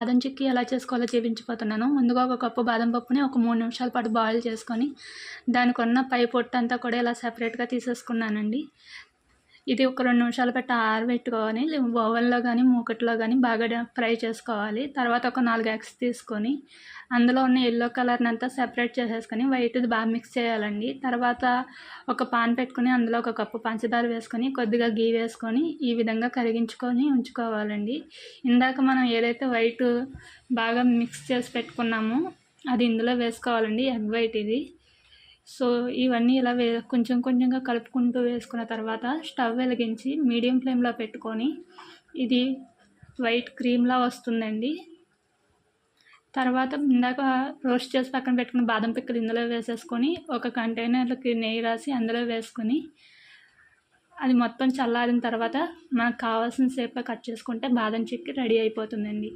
బాదం చిక్కీ ఎలా చేసుకోవాలో చూపించబోతున్నాను. ముందుగా ఒక కప్పు బాదం పప్పుని ఒక 3 నిమిషాల పాటు బాయిల్ చేసుకొని, దానికున్న పై పొట్టంతా కూడా ఇలా సెపరేట్‌గా తీసేసుకున్నానండి. ఇది ఒక 2 నిమిషాలు పెట్టి ఆరబెట్టుకొని ఓవెన్‌లో గానీ, మూకుట్లో గానీ బాగా ఫ్రై చేసుకోవాలి. తర్వాత ఒక 4 ఎగ్స్ తీసుకొని, అందులో ఉన్న యెల్లో కలర్‌నంతా సెపరేట్ చేసేసుకొని, వైట్‌ది బాగా మిక్స్ చేయాలండి. తర్వాత ఒక పాన్ పెట్టుకొని, అందులో ఒక కప్పు పంచదార వేసుకొని, కొద్దిగా ఘీ వేసుకొని, ఈ విధంగా కరిగించుకొని ఉంచుకోవాలండి. ఇందాక మనం ఏదైతే వైటు బాగా మిక్స్ చేసి పెట్టుకున్నామో, అది ఇందులో వేసుకోవాలండి. ఎగ్ వైట్ ఇది. సో, ఇవన్నీ ఇలా కొంచెం కొంచెంగా కలుపుకుంటూ వేసుకున్న తర్వాత స్టవ్ వెలిగించి మీడియం ఫ్లేమ్‌లో పెట్టుకొని, ఇది వైట్ క్రీమ్‌లా వస్తుందండి. తర్వాత ఇందాక రోస్ట్ చేసి పక్కన పెట్టుకున్న బాదం పిక్కలు ఇందులో వేసేసుకొని, ఒక కంటైనర్‌కి నెయ్యి రాసి అందులో వేసుకొని, అది మొత్తం చల్లారిన తర్వాత మనకు కావాల్సిన షేప్‌లో కట్ చేసుకుంటే బాదం చిక్కీ రెడీ అయిపోతుందండి.